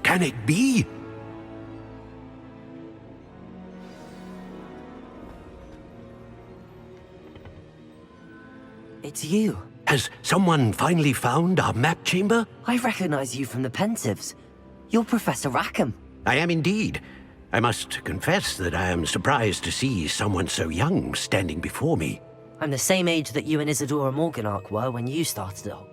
can it be? It's you. Has someone finally found our map chamber? I recognize you from the Pensieves. You're Professor Rackham. I am indeed. I must confess that I am surprised to see someone so young standing before me. I'm the same age that you and Isadora Morganach were when you started out.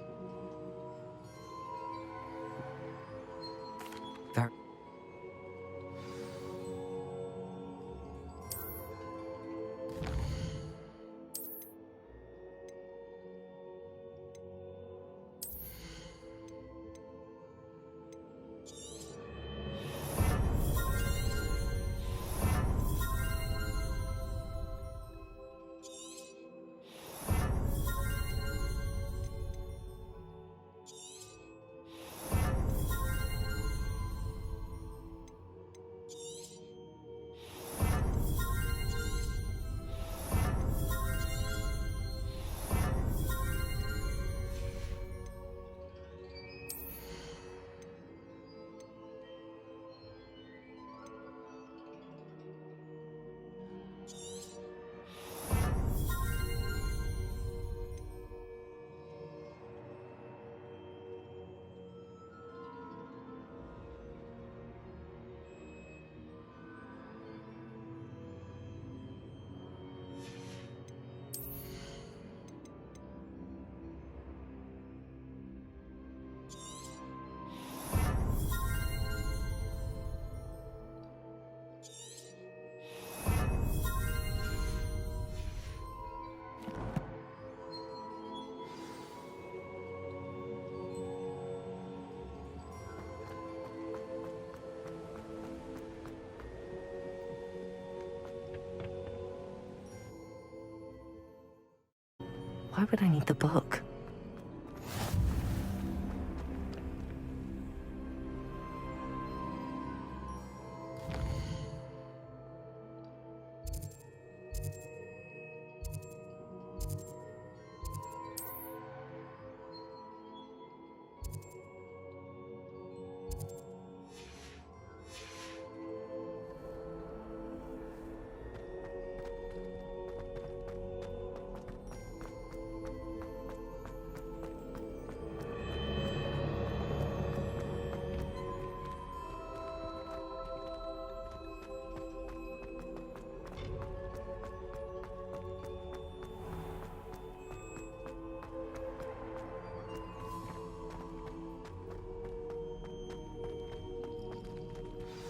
Why would I need the book?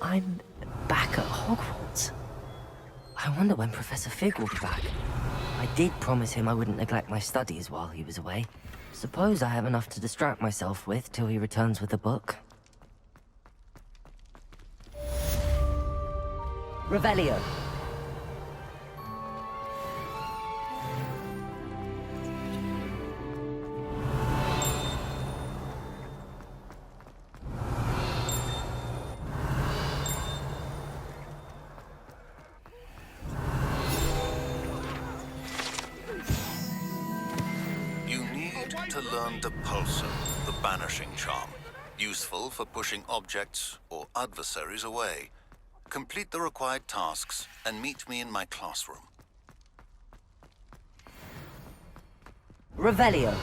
I'm back at Hogwarts. I wonder when Professor Fig will be back. I did promise him I wouldn't neglect my studies while he was away. Suppose I have enough to distract myself with till he returns with the book. Revelio. To learn Depulsum, the banishing charm, useful for pushing objects or adversaries away. Complete the required tasks and meet me in my classroom. Revelio.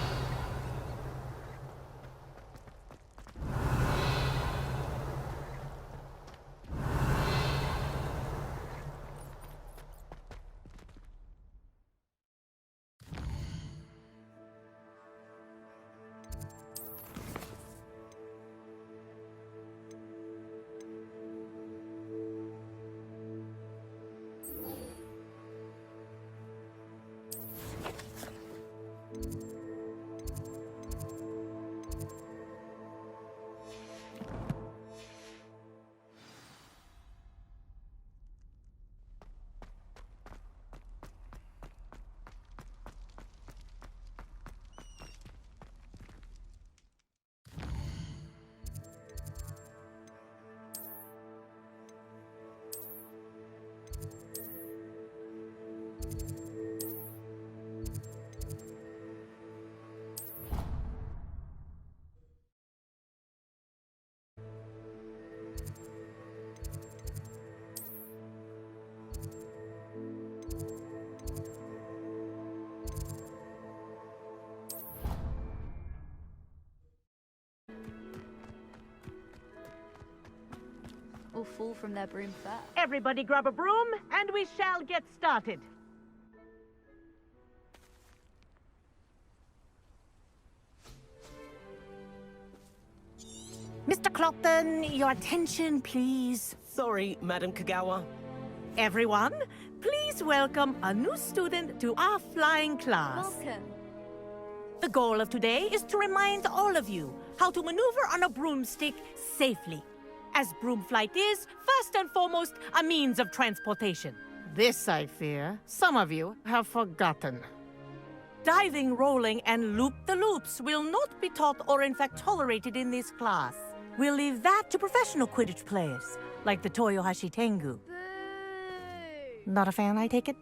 will fall from their broom first. Everybody grab a broom, and we shall get started. Mr. Clopton, your attention, please. Sorry, Madam Kagawa. Everyone, please welcome a new student to our flying class. Welcome. The goal of today is to remind all of you how to maneuver on a broomstick safely, as broom flight is, first and foremost, a means of transportation. This, I fear, some of you have forgotten. Diving, rolling, and loop-the-loops will not be taught or in fact tolerated in this class. We'll leave that to professional Quidditch players, like the Toyohashi Tengu. Boo! Not a fan, I take it?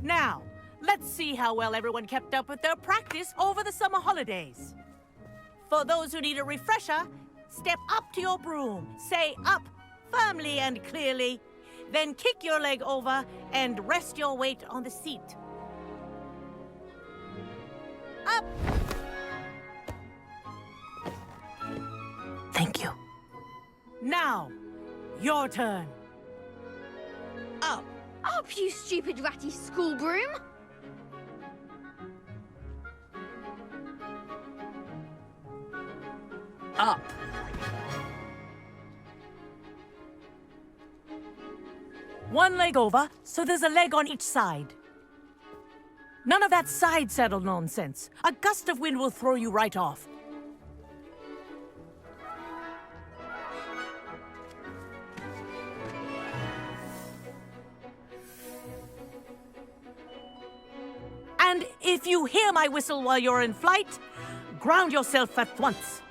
Now, let's see how well everyone kept up with their practice over the summer holidays. For those who need a refresher, step up to your broom, say up firmly and clearly, then kick your leg over and rest your weight on the seat. Up! Thank you. Now, your turn. Up! Up, you stupid ratty school broom! Up! One leg over, so there's a leg on each side. None of that side saddle nonsense. A gust of wind will throw you right off. And if you hear my whistle while you're in flight, ground yourself at once.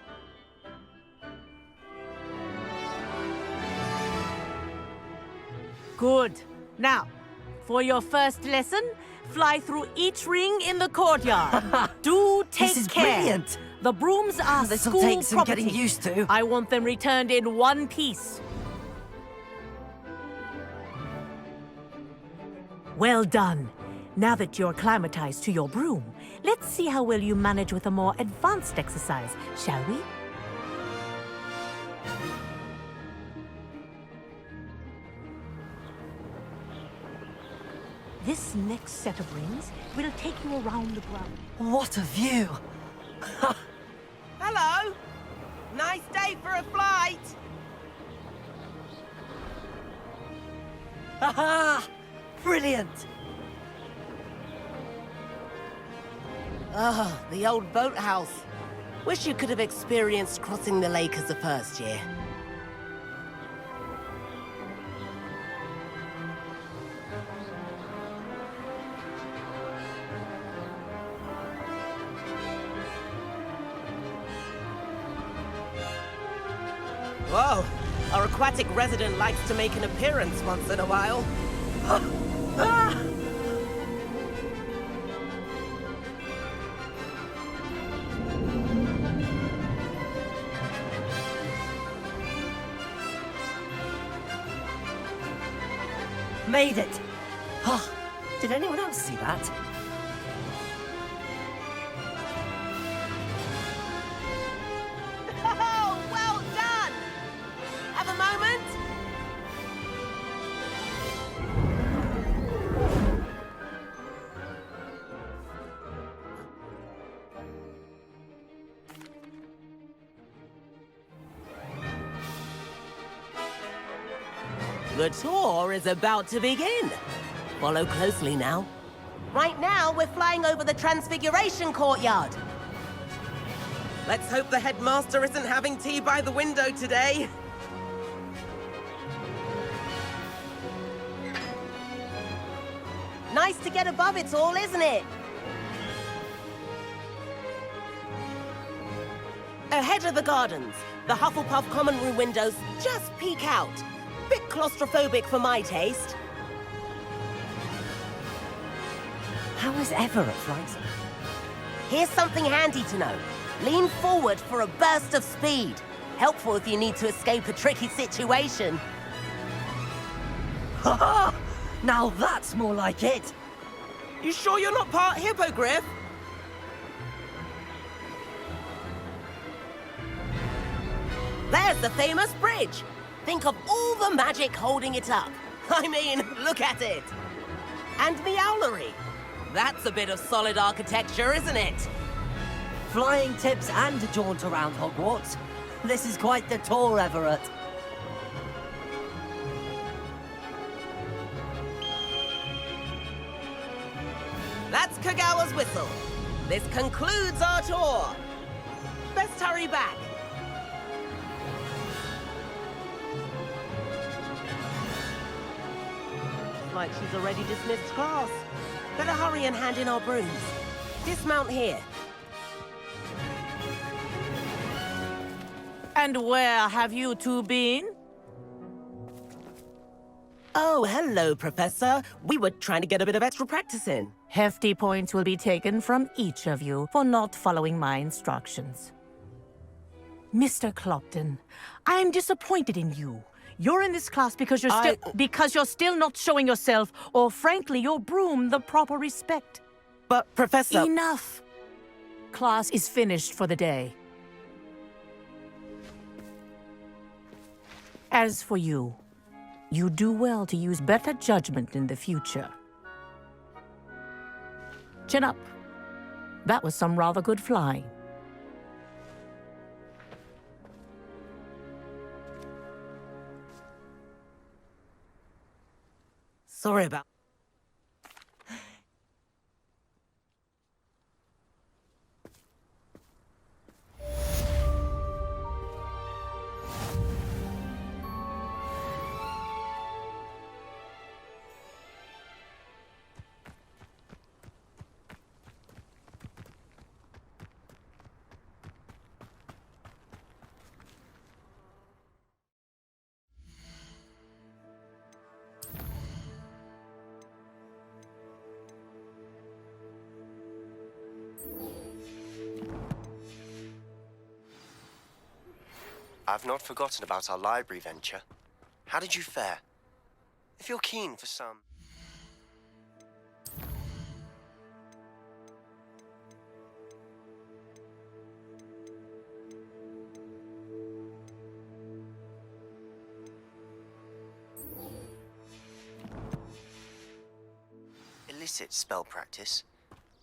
Good. Now, for your first lesson, fly through each ring in the courtyard. Do take This is care. brilliant. The brooms are This'll school take some property. getting used to. I want them returned in one piece. Well done. Now that you're acclimatized to your broom, let's see how well you manage with a more advanced exercise, shall we? This next set of rings will take you around the ground. What a view! Hello! Nice day for a flight! Haha! Brilliant! Ah, the old boathouse. Wish you could have experienced crossing the lake as a first year. Whoa! Our aquatic resident likes to make an appearance once in a while. Ah! Made it! Oh, did anyone else see that? Oh, well done! Have a moment? The tour is about to begin. Follow closely now. Right now, we're flying over the Transfiguration Courtyard. Let's hope the headmaster isn't having tea by the window today. Nice to get above it all, isn't it? Ahead of the gardens, the Hufflepuff common room windows just peek out. Bit claustrophobic for my taste. How is Everett flight? Here's something handy to know. Lean forward for a burst of speed. Helpful if you need to escape a tricky situation. Ha ha! Now that's more like it. You sure you're not part hippogriff? There's the famous bridge. Think of all the magic holding it up. I mean, look at it. And the owlery. That's a bit of solid architecture, isn't it? Flying tips and a jaunt around Hogwarts. This is quite the tour, Everett. That's Kagawa's whistle. This concludes our tour. Best hurry back. Looks like she's already dismissed class. Better hurry and hand in our brooms. Dismount here. And where have you two been? Oh, hello, Professor. We were trying to get a bit of extra practice in. Hefty points will be taken from each of you for not following my instructions. Mr. Clopton, I am disappointed in you. You're in this class because you're still not showing yourself, or frankly, your broom the proper respect. But, Professor... Enough! Class is finished for the day. As for you, you do well to use better judgment in the future. Chin up. That was some rather good flying. Sorry about... I've not forgotten about our library venture. How did you fare? If you're keen for some... illicit spell practice,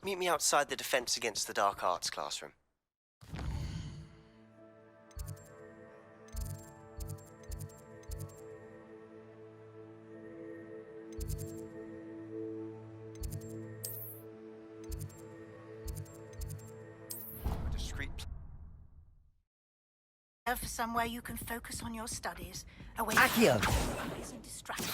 meet me outside the Defense Against the Dark Arts classroom. For somewhere you can focus on your studies, away Accio! from noise and distraction.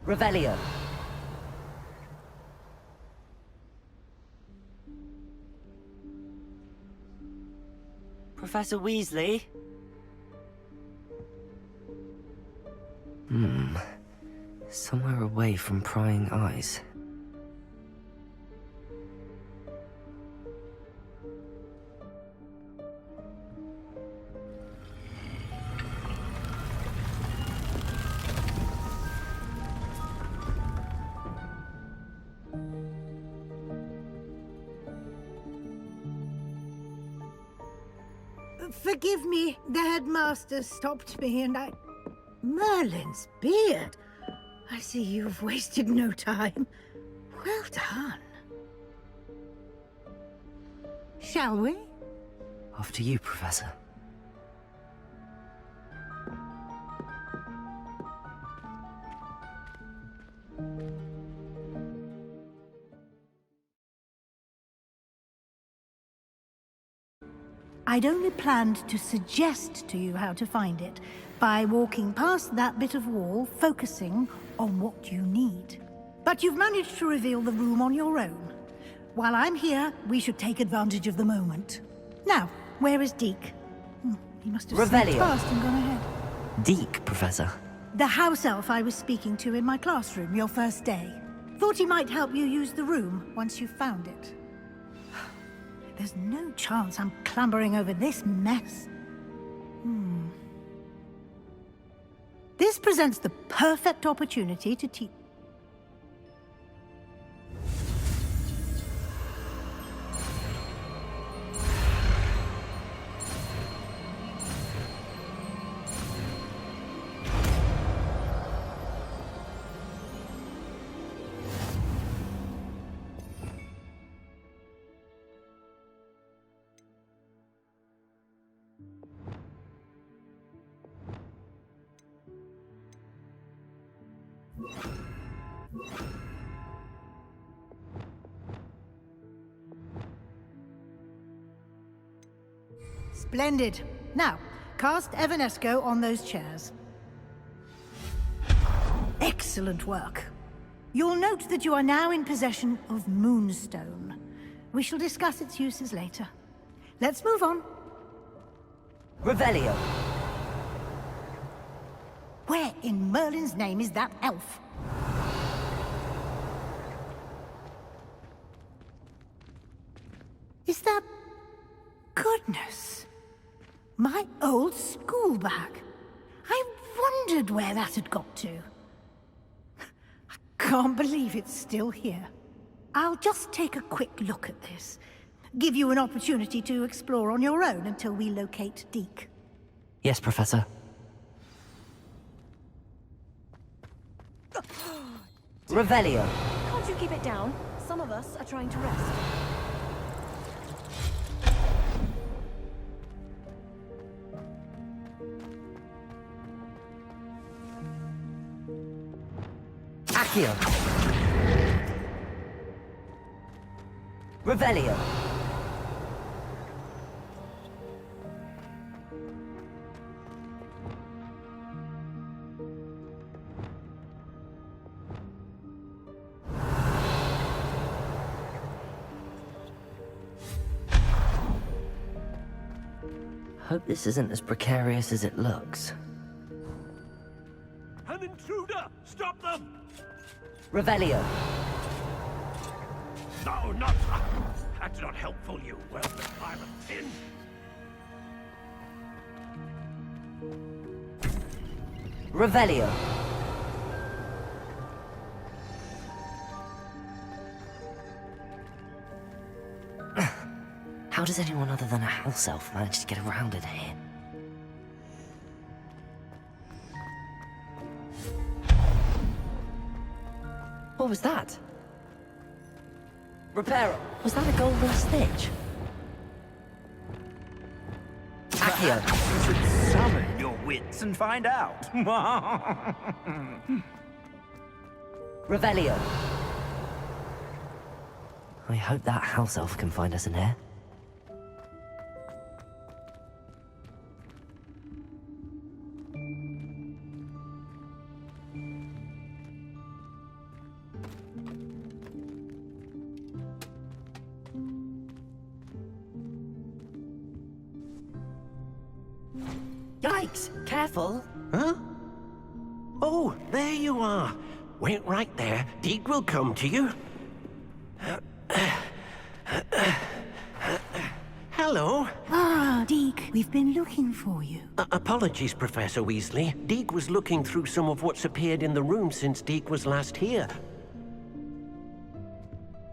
Revelio. Professor Weasley? Somewhere away from prying eyes. Forgive me, the headmaster stopped me and I... Merlin's beard! I see you've wasted no time. Well done. Shall we? After you, Professor. I'd only planned to suggest to you how to find it by walking past that bit of wall, focusing on what you need. But you've managed to reveal the room on your own. While I'm here, we should take advantage of the moment. Now, Where is Deke? He must have Revelio. slipped past and gone ahead. Deke, Professor. The house elf I was speaking to in my classroom your first day. Thought he might help you use the room once you found it. There's no chance I'm clambering over this mess. This presents the perfect opportunity to teach. Splendid. Now, cast Evanesco on those chairs. Excellent work. You'll note that you are now in possession of Moonstone. We shall discuss its uses later. Let's move on. Revelio. Where in Merlin's name is that elf? Is that... Goodness. My old school bag. I wondered where that had got to. I can't believe it's still here. I'll just take a quick look at this. Give you an opportunity to explore on your own until we locate Deke. Yes, Professor. Revelio. Can't you keep it down? Some of us are trying to rest. Accio. Revelio. Hope this isn't as precarious as it looks. An intruder! Stop them! Revelio. No, not... That's not helpful, you worthless pile of tin! Revelio. How does anyone other than a house elf manage to get around in here? What was that? Reparo. Was that a golden stitch? Accio. You should summon your wits and find out. Revelio. I hope that house elf can find us in here. Yikes! Careful. Huh? Oh, there you are. Wait right there. Deke will come to you. Hello. Ah, Deke, we've been looking for you. Apologies, Professor Weasley. Deke was looking through some of what's appeared in the room since Deke was last here.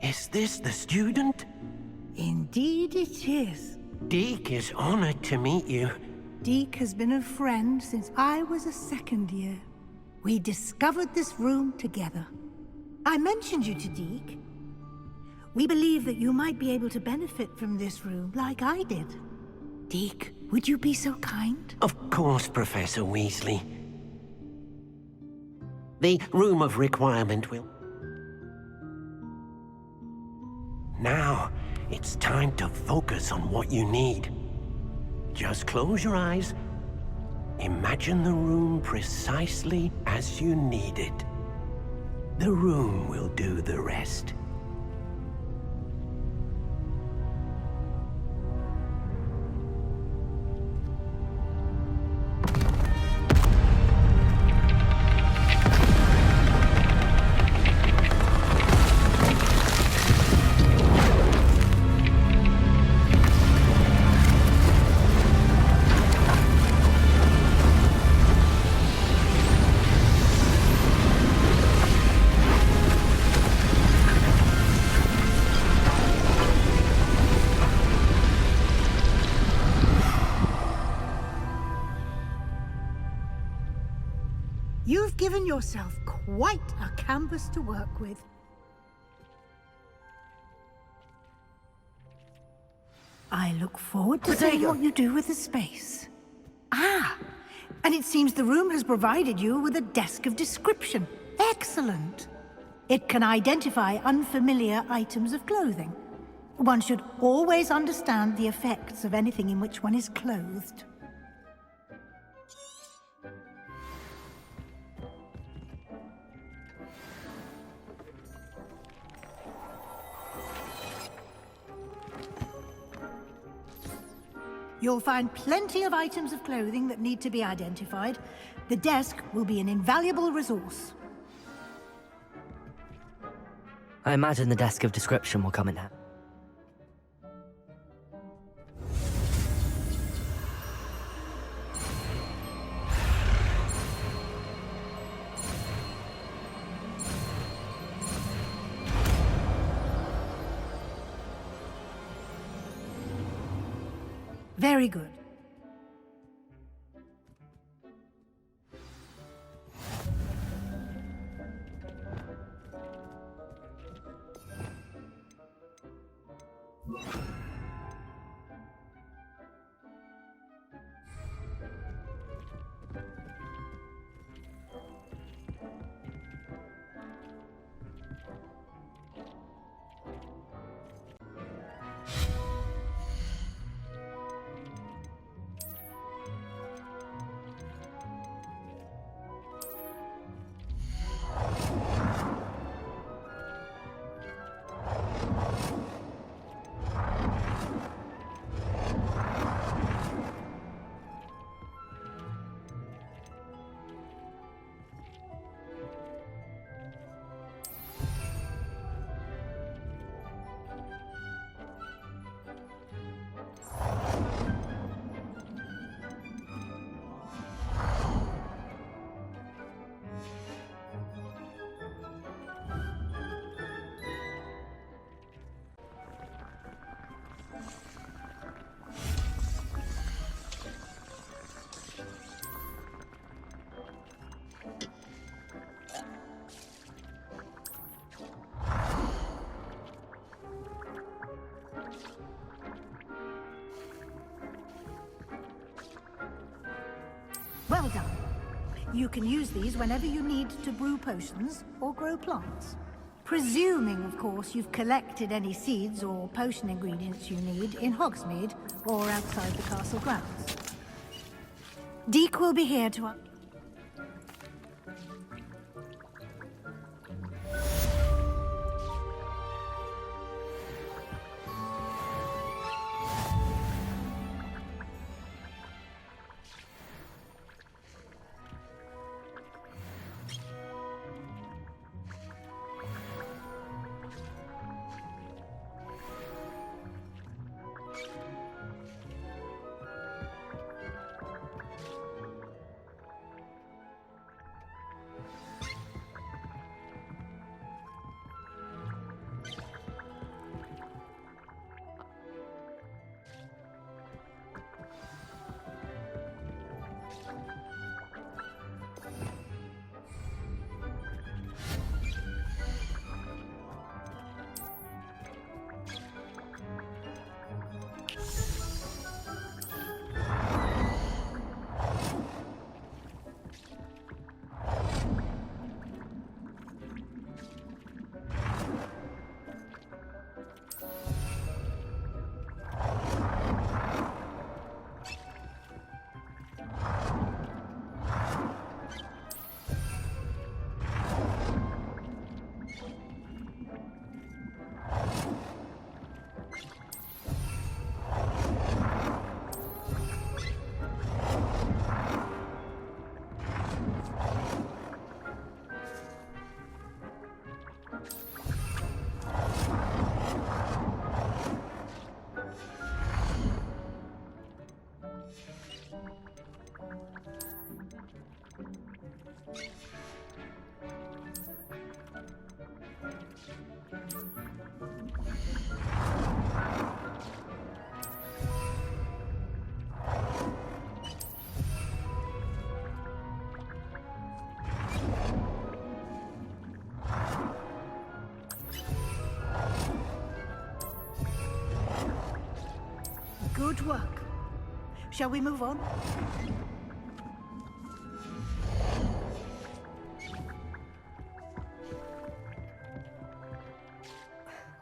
Is this the student? Indeed it is. Deke is honored to meet you. Deke has been a friend since I was a second year. We discovered this room together. I mentioned you to Deke. We believe that you might be able to benefit from this room like I did. Deke, would you be so kind? Of course, Professor Weasley. The room of requirement will... Now, it's time to focus on what you need. Just close your eyes. Imagine the room precisely as you need it. The room will do the rest. yourself quite a canvas to work with. I look forward to seeing what you do with the space. Ah, and it seems the room has provided you with a desk of description. Excellent. It can identify unfamiliar items of clothing. One should always understand the effects of anything in which one is clothed. You'll find plenty of items of clothing that need to be identified. The desk will be an invaluable resource. I imagine the desk of description will come in handy. Very good. Well done. You can use these whenever you need to brew potions or grow plants. Presuming, of course, you've collected any seeds or potion ingredients you need in Hogsmeade or outside the castle grounds. Deke will be here to... Good work. Shall we move on?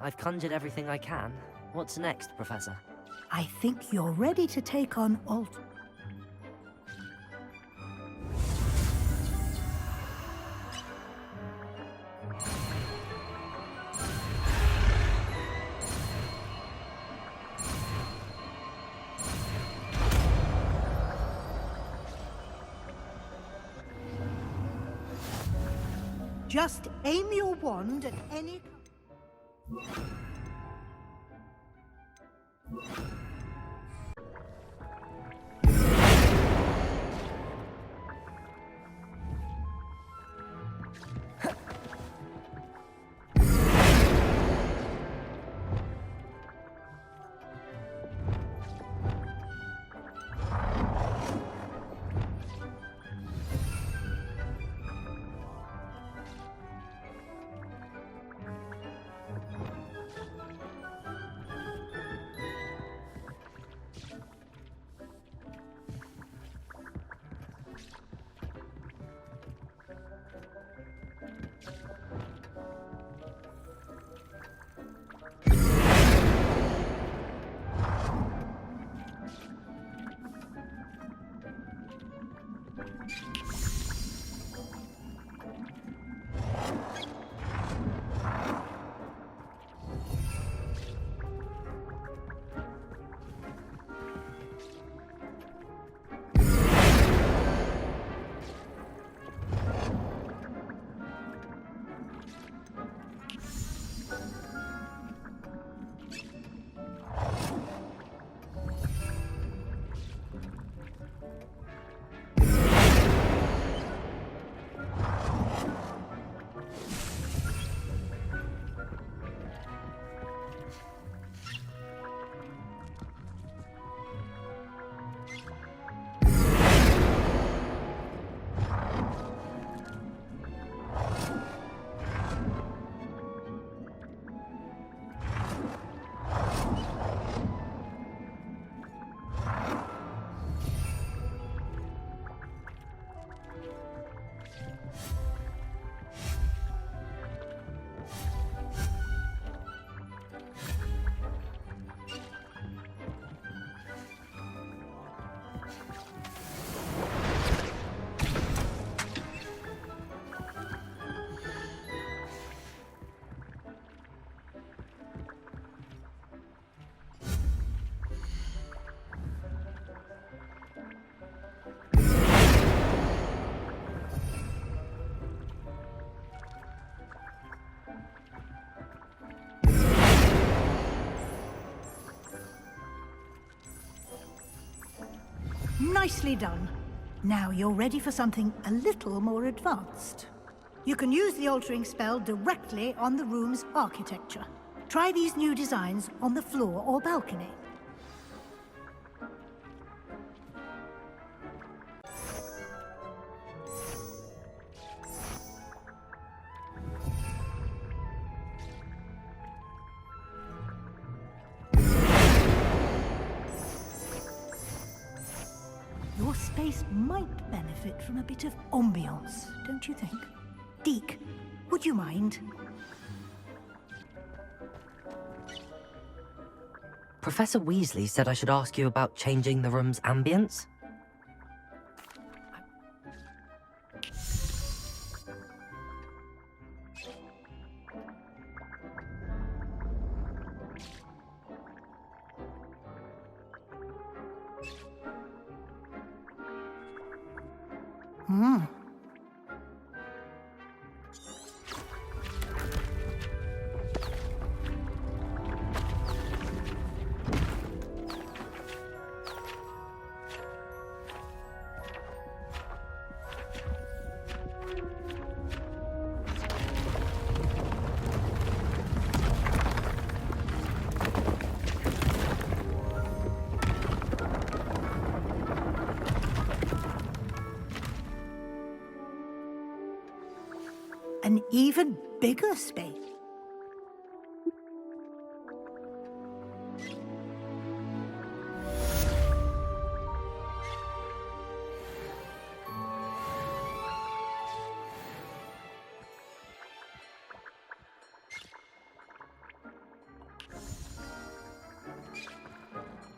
I've conjured everything I can. What's next, Professor? I think you're ready to take on Alt. Just aim your wand at any... Nicely done. Now you're ready for something a little more advanced. You can use the altering spell directly on the room's architecture. Try these new designs on the floor or balcony. Your space might benefit from a bit of ambiance, don't you think? Deke, would you mind? Professor Weasley said I should ask you about changing the room's ambience. An even bigger space.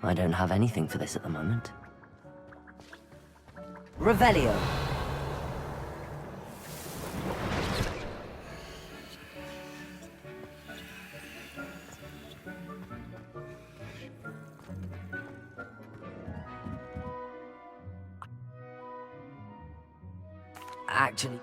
I don't have anything for this at the moment. Revelio. Actually...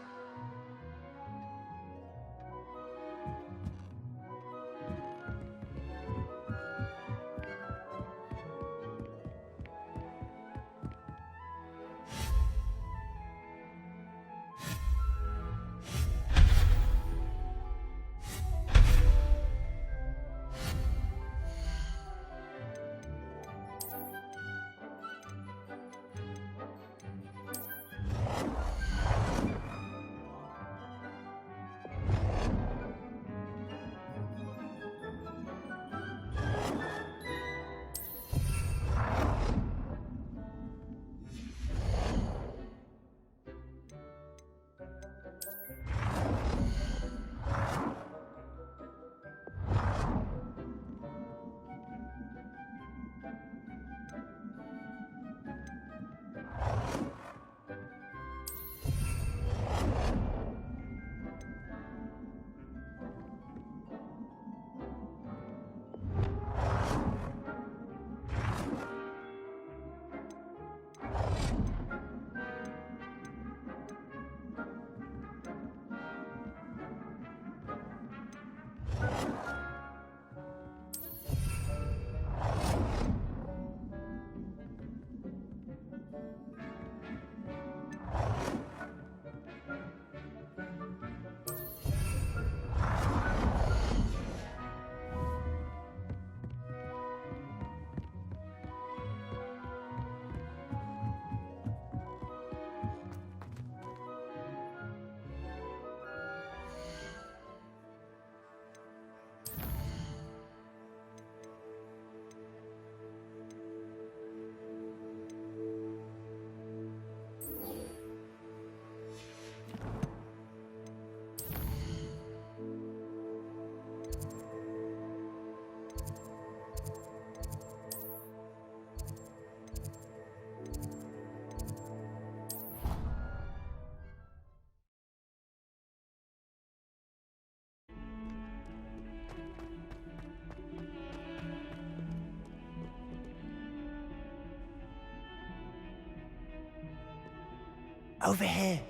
Over here.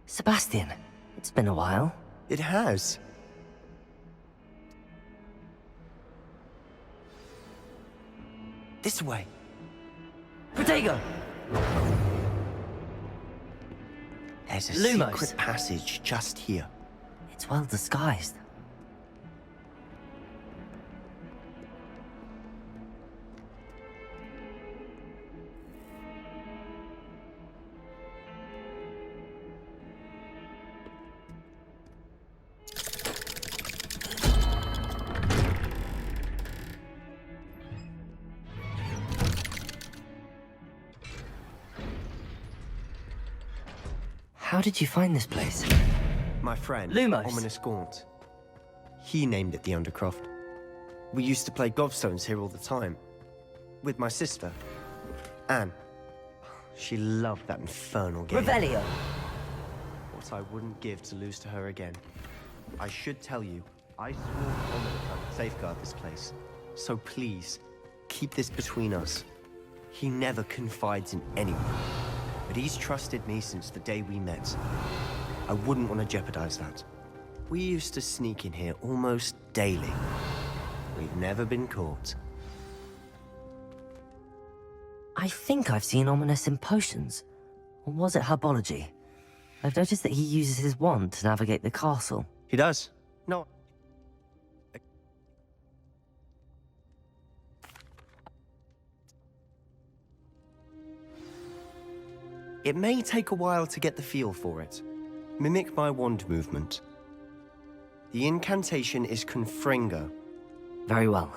Sebastian, it's been a while. It has. This way. Protego! There's a Lumos. secret passage just here. It's well disguised. How did you find this place? My friend, Lumos. Ominous Gaunt. He named it the Undercroft. We used to play gobstones here all the time. With my sister, Anne. She loved that infernal game. Revelio! What I wouldn't give to lose to her again. I should tell you, I swore to Ominous I would safeguard this place. So please, keep this between us. He never confides in anyone. But he's trusted me since the day we met. I wouldn't want to jeopardize that. We used to sneak in here almost daily. We've never been caught. I think I've seen Ominous in potions. Or was it herbology? I've noticed that he uses his wand to navigate the castle. He does? No. It may take a while to get the feel for it. Mimic my wand movement. The incantation is Confringo. Very well.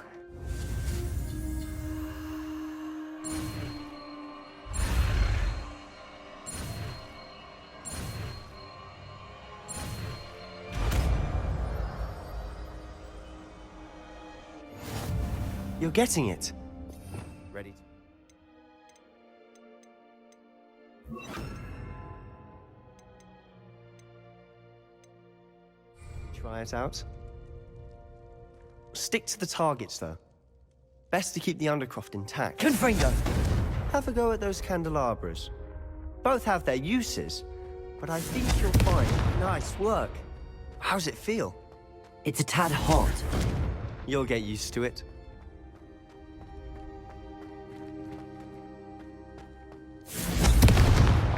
You're getting it. Ready to... Try it out. Stick to the targets, though. Best to keep the undercroft intact. Confringo! Have a go at those candelabras. Both have their uses, but I think you'll find nice work. How's it feel? It's a tad hot. You'll get used to it.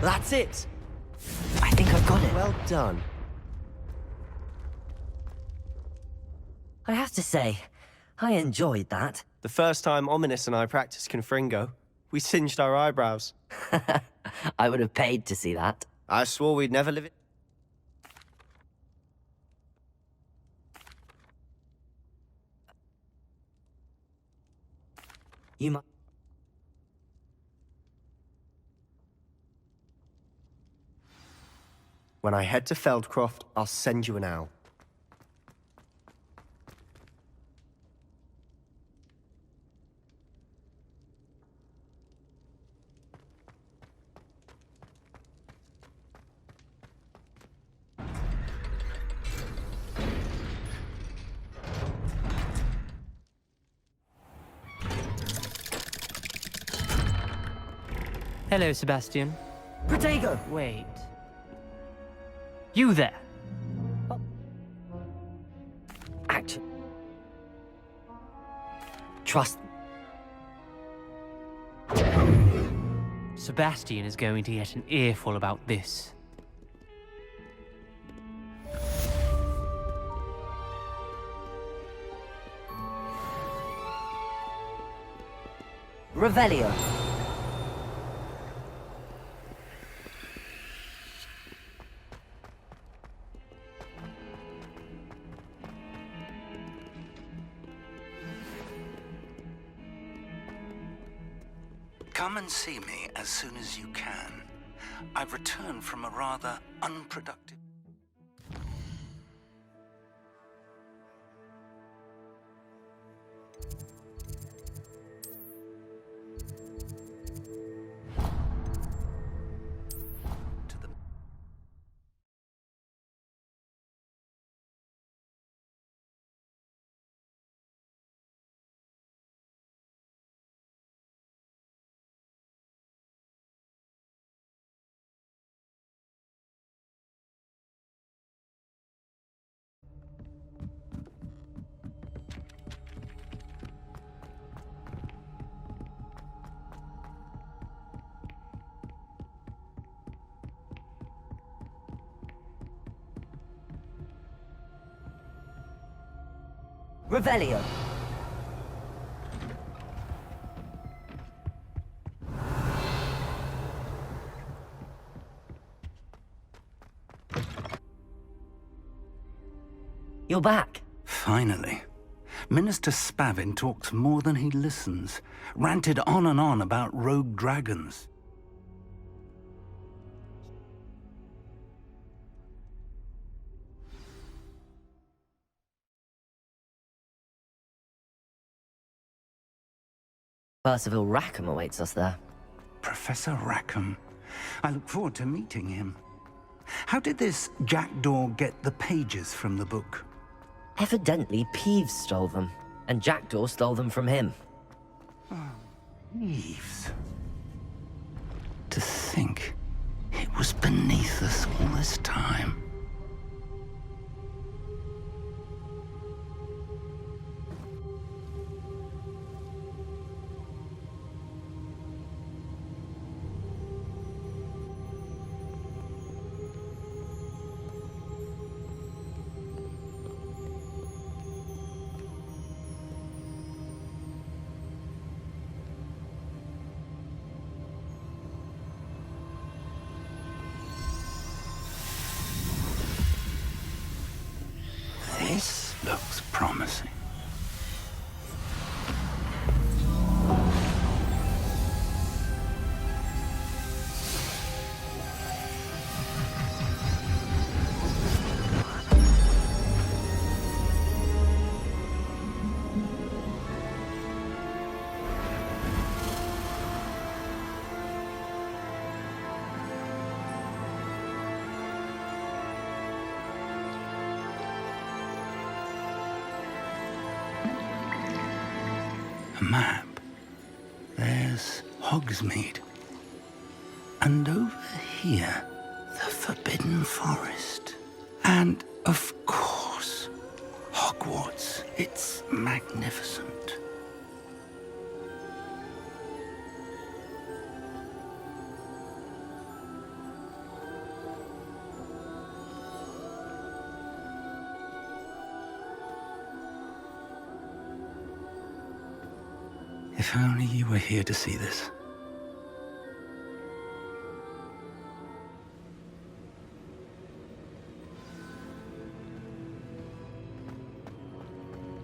That's it! I think I've got it. Well done. I have to say, I enjoyed that. The first time Ominous and I practiced Confringo, we singed our eyebrows. I would have paid to see that. I swore we'd never live it. You might... When I head to Feldcroft, I'll send you an owl. Hello, Sebastian. Protego! Wait. You there? Action. Trust. Sebastian is going to get an earful about this. Revelio. Come and see me as soon as you can. I've returned from a rather unproductive... Revelio. You're back. Finally. Minister Spavin talks more than he listens. Ranted on and on about rogue dragons. Percival Rackham awaits us there. Professor Rackham. I look forward to meeting him. How did this jackdaw get the pages from the book? Evidently, Peeves stole them, and Jackdaw stole them from him. Peeves. To think it was beneath us all this time. map, there's Hogsmeade. And over here, the Forbidden Forest. And, of course, Hogwarts. It's magnificent. If only you were here to see this.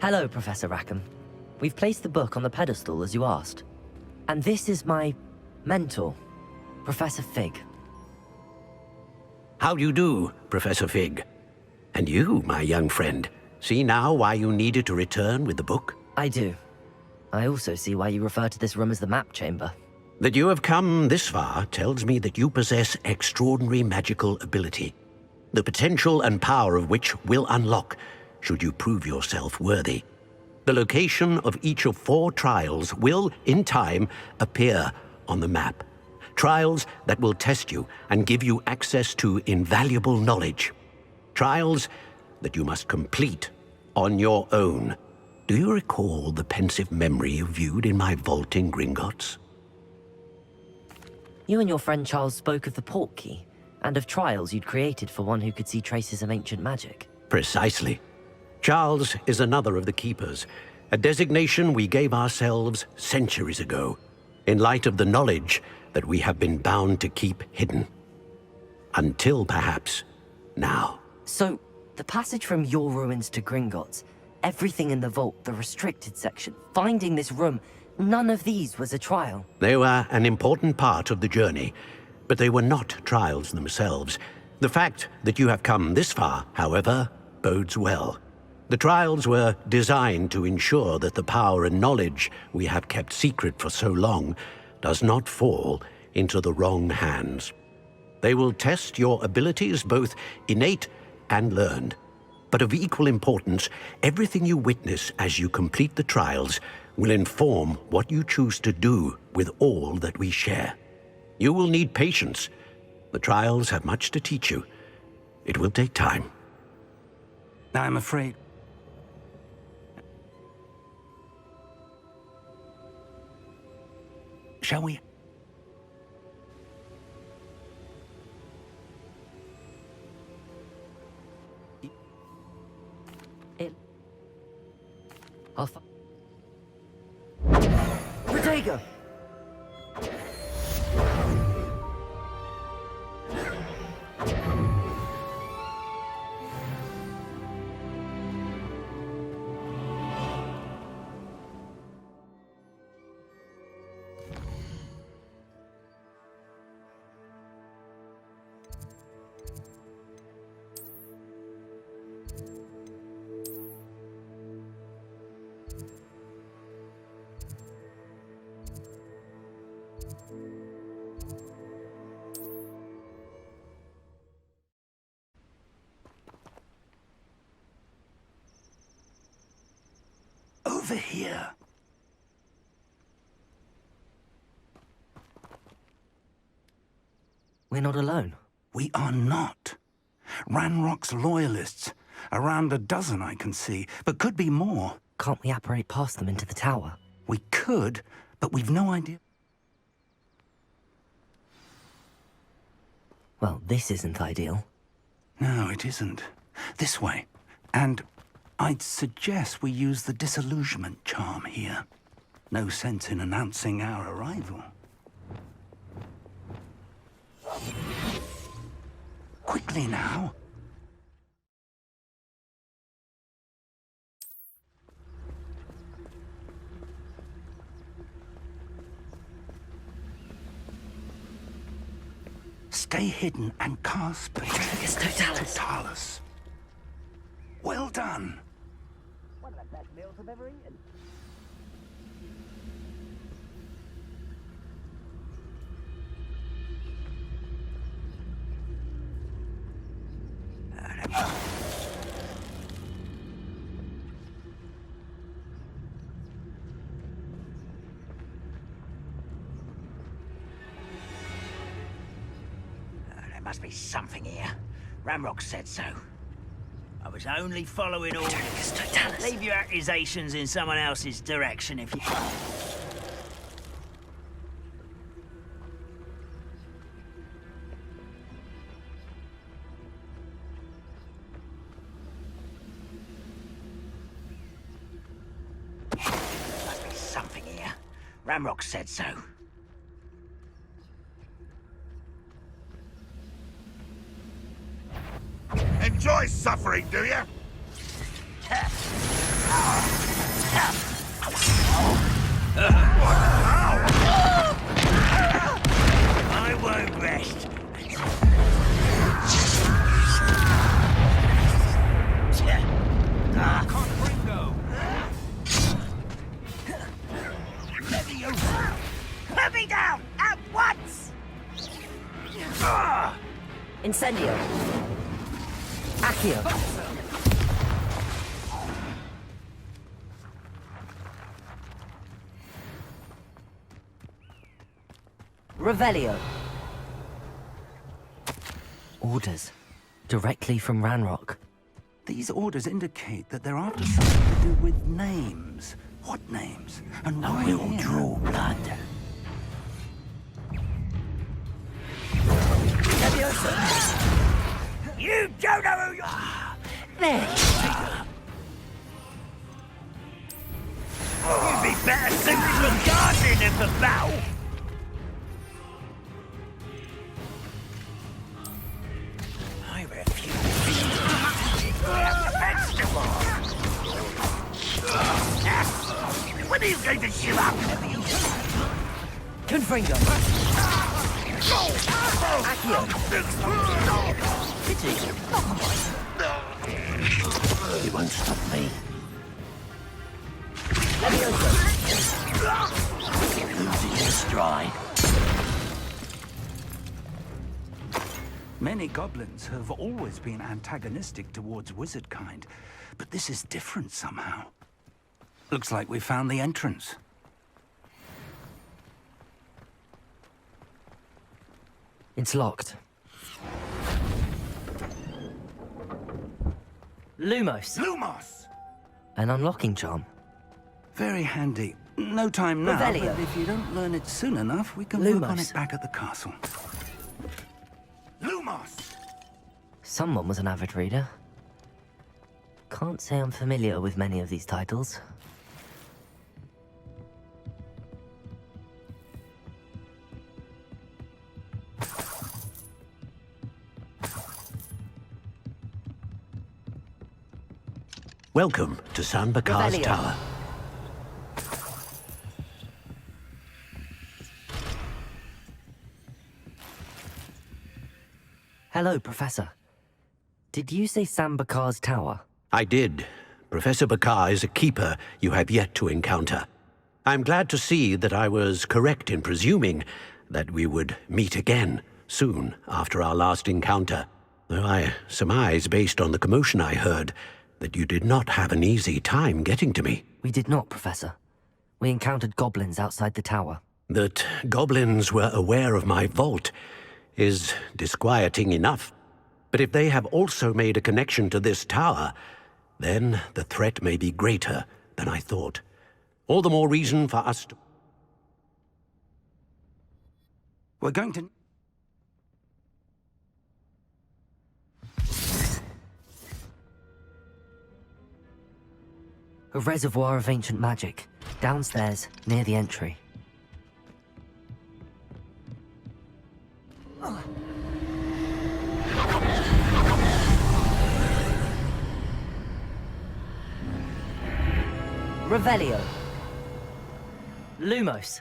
Hello, Professor Rackham. We've placed the book on the pedestal as you asked. And this is my mentor, Professor Fig. How do you do, Professor Fig? And you, my young friend, see now why you needed to return with the book? I do. I also see why you refer to this room as the map chamber. That you have come this far tells me that you possess extraordinary magical ability, the potential and power of which will unlock should you prove yourself worthy. The location of each of 4 trials will, in time, appear on the map. Trials that will test you and give you access to invaluable knowledge. Trials that you must complete on your own. Do you recall the pensive memory you viewed in my vault in Gringotts? You and your friend Charles spoke of the portkey, and of trials you'd created for one who could see traces of ancient magic. Precisely. Charles is another of the Keepers, a designation we gave ourselves centuries ago, in light of the knowledge that we have been bound to keep hidden. Until, perhaps, now. So, the passage from your ruins to Gringotts, everything in the vault, the restricted section, finding this room, none of these was a trial. They were an important part of the journey, but they were not trials themselves. The fact that you have come this far, however, bodes well. The trials were designed to ensure that the power and knowledge we have kept secret for so long does not fall into the wrong hands. They will test your abilities, both innate and learned. But of equal importance, everything you witness as you complete the trials will inform what you choose to do with all that we share. You will need patience. The trials have much to teach you. It will take time. I'm afraid... Shall we? Protego! Over here. We're not alone. We are not. Ranrock's loyalists. Around a dozen I can see, but could be more. Can't we apparate past them into the tower? We could, but we've no idea. Well, this isn't ideal. No, it isn't. This way. And I'd suggest we use the disillusionment charm here. No sense in announcing our arrival. Quickly now. Stay hidden and cast Petrificus Totalis. Totalis. Well done. One of the best meals I've ever eaten. Must be something here. Ramrock said so. I was only following orders. Leave your accusations in someone else's direction if you... Must be something here. Ramrock said so. Enjoy suffering, do you? I won't rest. Let me down at once! Incendio. Accio. Revelio. Orders. Directly from Ranrock. These orders indicate that they're after something to do with names. What names? And why We'll here? draw blood. You don't know who you are! There. You'd be better suited for gardening than for battle! I refuse to grab the vegetable! When are you going to shoot up? Confringo. Accio. Pity. He won't stop me. Levioso. Losing his stride. Many goblins have always been antagonistic towards wizard kind, but this is different somehow. Looks like we found the entrance. It's locked. Lumos. Lumos! An unlocking charm. Very handy. No time now, Revelio. but if you don't learn it soon enough, we can work on Lumos. it back at the castle. Lumos! Someone was an avid reader. Can't say I'm familiar with many of these titles. Welcome to San Bakar's Revelio. Tower. Hello, Professor. Did you say Sam Bakar's tower? I did. Professor Bakar is a keeper you have yet to encounter. I'm glad to see that I was correct in presuming that we would meet again soon after our last encounter, though I surmise, based on the commotion I heard, that you did not have an easy time getting to me. We did not, Professor. We encountered goblins outside the tower. That goblins were aware of my vault is disquieting enough. But if they have also made a connection to this tower, then the threat may be greater than I thought. All the more reason for us to... We're going to... A reservoir of ancient magic, downstairs, near the entry. Revelio. Lumos.